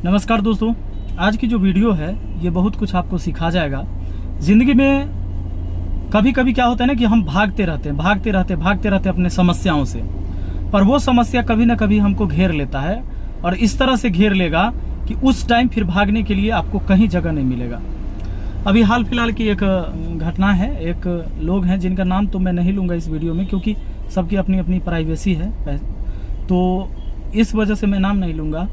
नमस्कार दोस्तों, आज की जो वीडियो है ये बहुत कुछ आपको सिखा जाएगा। ज़िंदगी में कभी कभी क्या होता है ना कि हम भागते रहते अपने समस्याओं से, पर वो समस्या कभी ना कभी हमको घेर लेता है और इस तरह से घेर लेगा कि उस टाइम फिर भागने के लिए आपको कहीं जगह नहीं मिलेगा। अभी हाल फिलहाल की एक घटना है। एक लोग हैं जिनका नाम तो मैं नहीं लूँगा इस वीडियो में, क्योंकि सबकी अपनी अपनी प्राइवेसी है, तो इस वजह से मैं नाम नहीं लूँगा।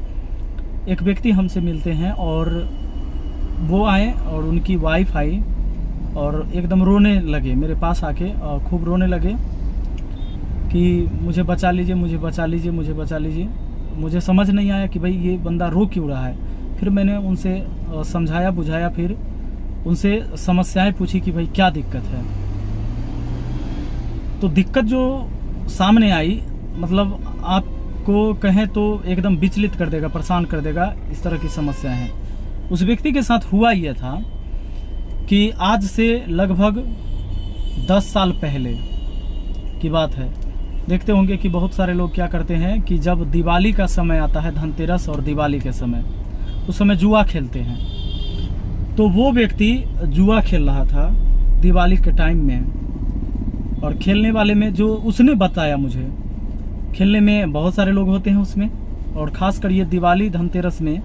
एक व्यक्ति हमसे मिलते हैं और वो आए और उनकी वाइफ आई और एकदम रोने लगे मेरे पास आके, और खूब रोने लगे कि मुझे बचा लीजिए, मुझे बचा लीजिए, मुझे बचा लीजिए। मुझे समझ नहीं आया कि भाई ये बंदा रो क्यों रहा है। फिर मैंने उनसे समझाया बुझाया, फिर उनसे समस्याएं पूछी कि भाई क्या दिक्कत है। तो दिक्कत जो सामने आई, मतलब आपको कहें तो एकदम विचलित कर देगा, परेशान कर देगा, इस तरह की समस्या है। उस व्यक्ति के साथ हुआ यह था कि आज से लगभग 10 साल पहले की बात है। देखते होंगे कि बहुत सारे लोग क्या करते हैं कि जब दिवाली का समय आता है, धनतेरस और दिवाली के समय, उस समय जुआ खेलते हैं। तो वो व्यक्ति जुआ खेल रहा था दिवाली के टाइम में, और खेलने वाले में जो उसने बताया मुझे, खेलने में बहुत सारे लोग होते हैं उसमें, और ख़ासकर ये दिवाली धनतेरस में,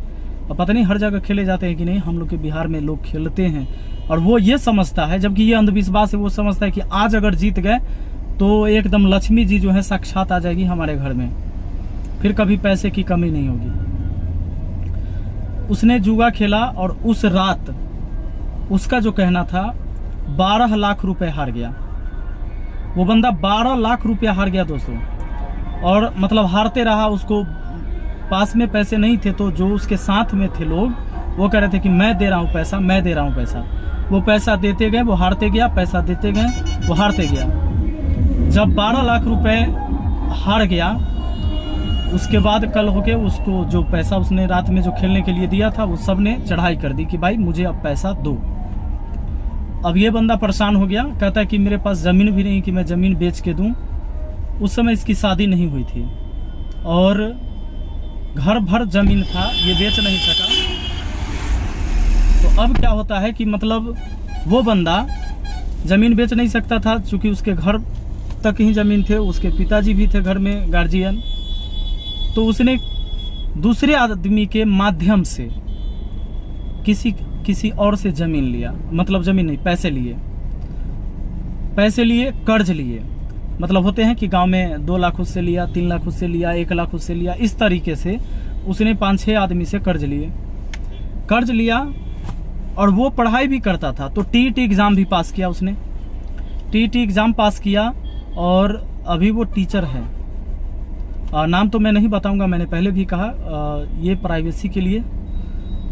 और पता नहीं हर जगह खेले जाते हैं कि नहीं, हम लोग के बिहार में लोग खेलते हैं। और वो ये समझता है, जबकि ये अंधविश्वास है, वो समझता है कि आज अगर जीत गए तो एकदम लक्ष्मी जी जो है साक्षात आ जाएगी हमारे घर में, फिर कभी पैसे की कमी नहीं होगी। उसने जुआ खेला और उस रात उसका जो कहना था 12 लाख रुपए हार गया। वो बंदा 12 लाख रुपया हार गया दोस्तों, और मतलब हारते रहा। उसको पास में पैसे नहीं थे, तो जो उसके साथ में थे लोग, वो कह रहे थे कि मैं दे रहा हूँ पैसा, मैं दे रहा हूँ पैसा। वो पैसा देते गए, वो हारते गया, पैसा देते गए, वो हारते गया। जब 12 लाख रुपए हार गया, उसके बाद कल होके उसको जो पैसा उसने रात में जो खेलने के लिए दिया था, वो सब ने चढ़ाई कर दी कि भाई मुझे अब पैसा दो। अब ये बंदा परेशान हो गया, कहता है कि मेरे पास ज़मीन भी नहीं कि मैं ज़मीन बेच के दूं। उस समय इसकी शादी नहीं हुई थी और घर भर ज़मीन था, ये बेच नहीं सका। तो अब क्या होता है कि मतलब वो बंदा ज़मीन बेच नहीं सकता था, चूँकि उसके घर तक ही ज़मीन थे, उसके पिताजी भी थे घर में गार्जियन। तो उसने दूसरे आदमी के माध्यम से किसी और से ज़मीन लिया, मतलब ज़मीन नहीं, पैसे लिए, कर्ज लिए। मतलब होते हैं कि गांव में 2 लाख उससे लिया, 3 लाख उससे लिया, 1 लाख उससे लिया, इस तरीके से उसने 5-6 आदमी से कर्ज लिया। और वो पढ़ाई भी करता था, तो टीईटी एग्ज़ाम भी पास किया उसने। टीईटी एग्ज़ाम पास किया और अभी वो टीचर है। नाम तो मैं नहीं बताऊंगा, मैंने पहले भी कहा, ये प्राइवेसी के लिए।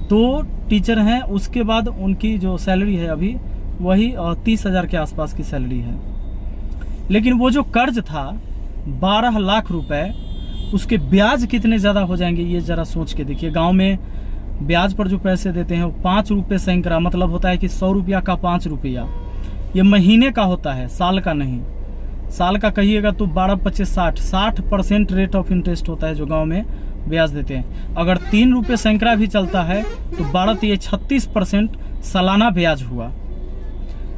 तो टीचर हैं। उसके बाद उनकी जो सैलरी है अभी वही 30,000 के आसपास की सैलरी है। लेकिन वो जो कर्ज था 12 लाख रुपए, उसके ब्याज कितने ज़्यादा हो जाएंगे ये ज़रा सोच के देखिए। गांव में ब्याज पर जो पैसे देते हैं वो 5 रुपये सैकड़ा, मतलब होता है कि 100 रुपया का 5 रुपया। ये महीने का होता है, साल का नहीं। साल का कहिएगा तो 12, 25, 60% रेट ऑफ इंटरेस्ट होता है जो गांव में ब्याज देते हैं। अगर 3 रुपये सैकड़ा भी चलता है तो 12 36% सालाना ब्याज हुआ।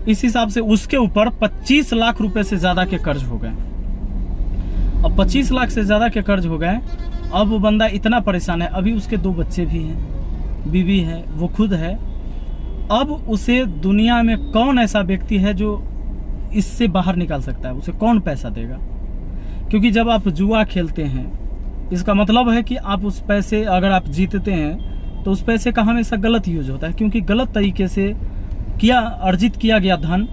इस हिसाब से उसके ऊपर 25 लाख रुपए से ज़्यादा के कर्ज हो गए। अब 25 लाख से ज़्यादा के कर्ज हो गए। अब वो बंदा इतना परेशान है। अभी उसके 2 बच्चे भी हैं, बीवी है, वो खुद है। अब उसे दुनिया में कौन ऐसा व्यक्ति है जो इससे बाहर निकाल सकता है? उसे कौन पैसा देगा? क्योंकि जब आप जुआ खेलते हैं, इसका मतलब है कि आप उस पैसे, अगर आप जीतते हैं तो उस पैसे का हमेशा गलत यूज होता है, क्योंकि गलत तरीके से अर्जित किया गया धन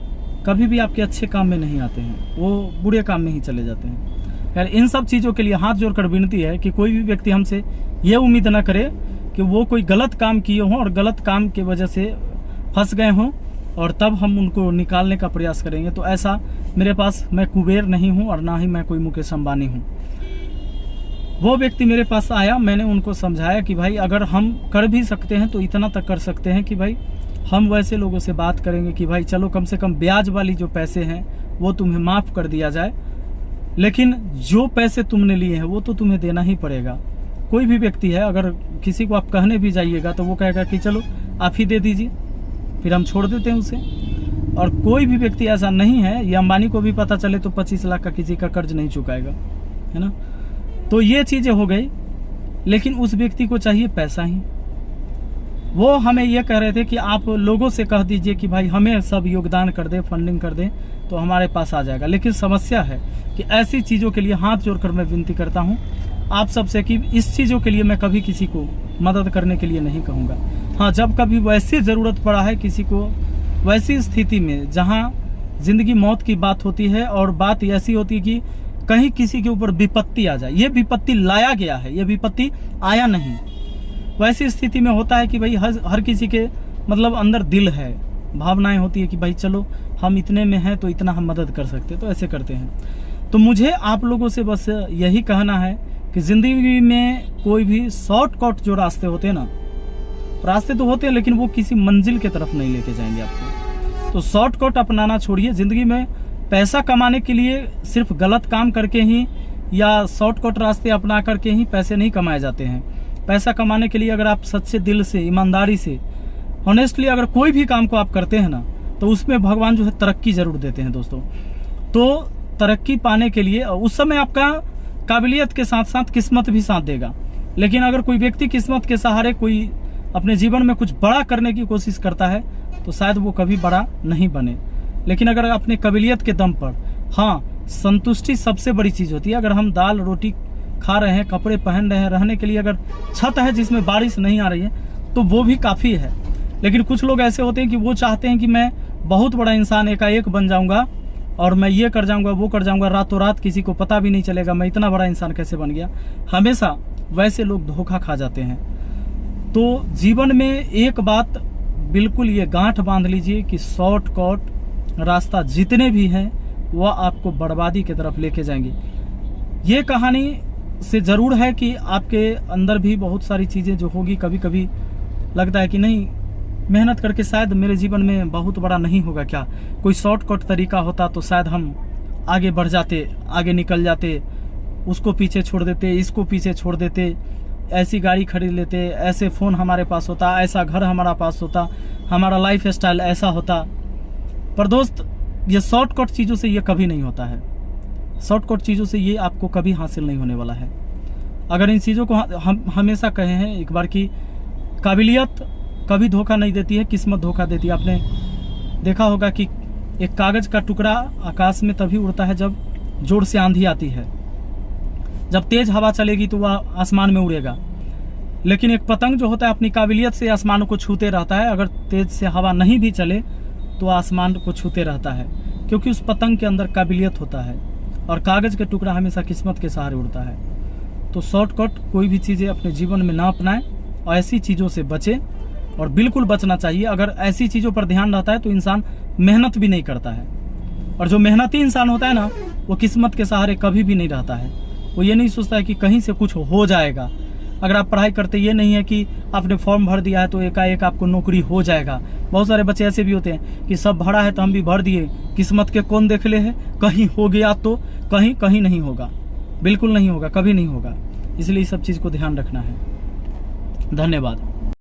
कभी भी आपके अच्छे काम में नहीं आते हैं, वो बुरे काम में ही चले जाते हैं। यार इन सब चीज़ों के लिए हाथ जोड़कर विनती है कि कोई भी व्यक्ति हमसे ये उम्मीद ना करे कि वो कोई गलत काम किए हों और गलत काम की वजह से फंस गए हों और तब हम उनको निकालने का प्रयास करेंगे। तो ऐसा मेरे पास, मैं कुबेर नहीं हूँ और ना ही मैं कोई मुकेश अंबानी हूँ। वो व्यक्ति मेरे पास आया, मैंने उनको समझाया कि भाई अगर हम कर भी सकते हैं तो इतना तक कर सकते हैं कि भाई हम वैसे लोगों से बात करेंगे कि भाई चलो कम से कम ब्याज वाली जो पैसे हैं वो तुम्हें माफ़ कर दिया जाए, लेकिन जो पैसे तुमने लिए हैं वो तो तुम्हें देना ही पड़ेगा। कोई भी व्यक्ति है, अगर किसी को आप कहने भी जाइएगा तो वो कहेगा कि चलो आप ही दे दीजिए, फिर हम छोड़ देते हैं उसे। और कोई भी व्यक्ति ऐसा नहीं है, ये अंबानी को भी पता चले तो 25 लाख का किसी का कर्ज नहीं चुकाएगा, है ना। तो ये चीज़ें हो गई, लेकिन उस व्यक्ति को चाहिए पैसा ही। वो हमें ये कह रहे थे कि आप लोगों से कह दीजिए कि भाई हमें सब योगदान कर दे, फंडिंग कर दे तो हमारे पास आ जाएगा। लेकिन समस्या है कि ऐसी चीज़ों के लिए हाथ जोड़कर मैं विनती करता हूँ आप सबसे कि इस चीज़ों के लिए मैं कभी किसी को मदद करने के लिए नहीं कहूँगा। हाँ, जब कभी वैसी ज़रूरत पड़ा है किसी को, वैसी स्थिति में जहाँ ज़िंदगी मौत की बात होती है और बात ऐसी होती है कि कहीं किसी के ऊपर विपत्ति आ जाए, ये विपत्ति लाया गया है, ये विपत्ति आया नहीं, वैसी स्थिति में होता है कि भाई हर किसी के मतलब अंदर दिल है, भावनाएं होती है कि भाई चलो हम इतने में हैं तो इतना हम मदद कर सकते हैं, तो ऐसे करते हैं। तो मुझे आप लोगों से बस यही कहना है कि ज़िंदगी में कोई भी शॉर्टकट जो रास्ते होते हैं ना, रास्ते तो होते हैं लेकिन वो किसी मंजिल की तरफ नहीं लेके जाएंगे आपको। तो शॉर्टकट अपनाना छोड़िए। ज़िंदगी में पैसा कमाने के लिए सिर्फ गलत काम करके ही या शॉर्टकट रास्ते अपना करके ही पैसे नहीं कमाए जाते हैं। पैसा कमाने के लिए अगर आप सच्चे दिल से, ईमानदारी से, ऑनेस्टली अगर कोई भी काम को आप करते हैं ना, तो उसमें भगवान जो है तरक्की जरूर देते हैं दोस्तों। तो तरक्की पाने के लिए उस समय आपका काबिलियत के साथ साथ किस्मत भी साथ देगा। लेकिन अगर कोई व्यक्ति किस्मत के सहारे कोई अपने जीवन में कुछ बड़ा करने की कोशिश करता है तो शायद वो कभी बड़ा नहीं बने। लेकिन अगर अपने काबिलियत के दम पर, हाँ, संतुष्टि सबसे बड़ी चीज़ होती है। अगर हम दाल रोटी खा रहे हैं, कपड़े पहन रहे हैं, रहने के लिए अगर छत है जिसमें बारिश नहीं आ रही है तो वो भी काफ़ी है। लेकिन कुछ लोग ऐसे होते हैं कि वो चाहते हैं कि मैं बहुत बड़ा इंसान एकाएक बन जाऊंगा और मैं ये कर जाऊंगा, वो कर जाऊंगा, रातों रात किसी को पता भी नहीं चलेगा मैं इतना बड़ा इंसान कैसे बन गया। हमेशा वैसे लोग धोखा खा जाते हैं। तो जीवन में एक बात बिल्कुल ये गांठ बांध लीजिए कि शॉर्टकट रास्ता जितने भी हैं वह आपको बर्बादी की तरफ लेके जाएंगे। ये कहानी से ज़रूर है कि आपके अंदर भी बहुत सारी चीज़ें जो होगी, कभी कभी लगता है कि नहीं, मेहनत करके शायद मेरे जीवन में बहुत बड़ा नहीं होगा क्या, कोई शॉर्टकट तरीका होता तो शायद हम आगे बढ़ जाते, आगे निकल जाते, उसको पीछे छोड़ देते, इसको पीछे छोड़ देते, ऐसी गाड़ी खरीद लेते, ऐसे फ़ोन हमारे पास होता, ऐसा घर हमारा पास होता, हमारा लाइफ स्टाइल ऐसा होता। पर दोस्त, ये शॉर्टकट चीज़ों से ये कभी नहीं होता है। शॉर्टकट चीज़ों से ये आपको कभी हासिल नहीं होने वाला है। अगर इन चीज़ों को हम हमेशा कहे हैं एक बार कि काबिलियत कभी धोखा नहीं देती है, किस्मत धोखा देती है। आपने देखा होगा कि एक कागज़ का टुकड़ा आकाश में तभी उड़ता है जब जोर से आंधी आती है, जब तेज़ हवा चलेगी तो वह आसमान में उड़ेगा। लेकिन एक पतंग जो होता है अपनी काबिलियत से आसमान को छूते रहता है, अगर तेज़ से हवा नहीं भी चले तो आसमान को छूते रहता है, क्योंकि उस पतंग के अंदर काबिलियत होता है। और कागज़ का टुकड़ा हमेशा किस्मत के सहारे उड़ता है। तो शॉर्टकट कोई भी चीज़ें अपने जीवन में ना अपनाएं और ऐसी चीज़ों से बचें, और बिल्कुल बचना चाहिए। अगर ऐसी चीज़ों पर ध्यान रहता है तो इंसान मेहनत भी नहीं करता है, और जो मेहनती इंसान होता है ना, वो किस्मत के सहारे कभी भी नहीं रहता है। वो ये नहीं सोचता है कि कहीं से कुछ हो जाएगा। अगर आप पढ़ाई करते, ये नहीं है कि आपने फॉर्म भर दिया है तो एकाएक आपको नौकरी हो जाएगा। बहुत सारे बच्चे ऐसे भी होते हैं कि सब भरा है तो हम भी भर दिए, किस्मत के कौन देख ले है, कहीं हो गया तो कहीं कहीं नहीं होगा, बिल्कुल नहीं होगा, कभी नहीं होगा। इसलिए इस सब चीज़ को ध्यान रखना है। धन्यवाद।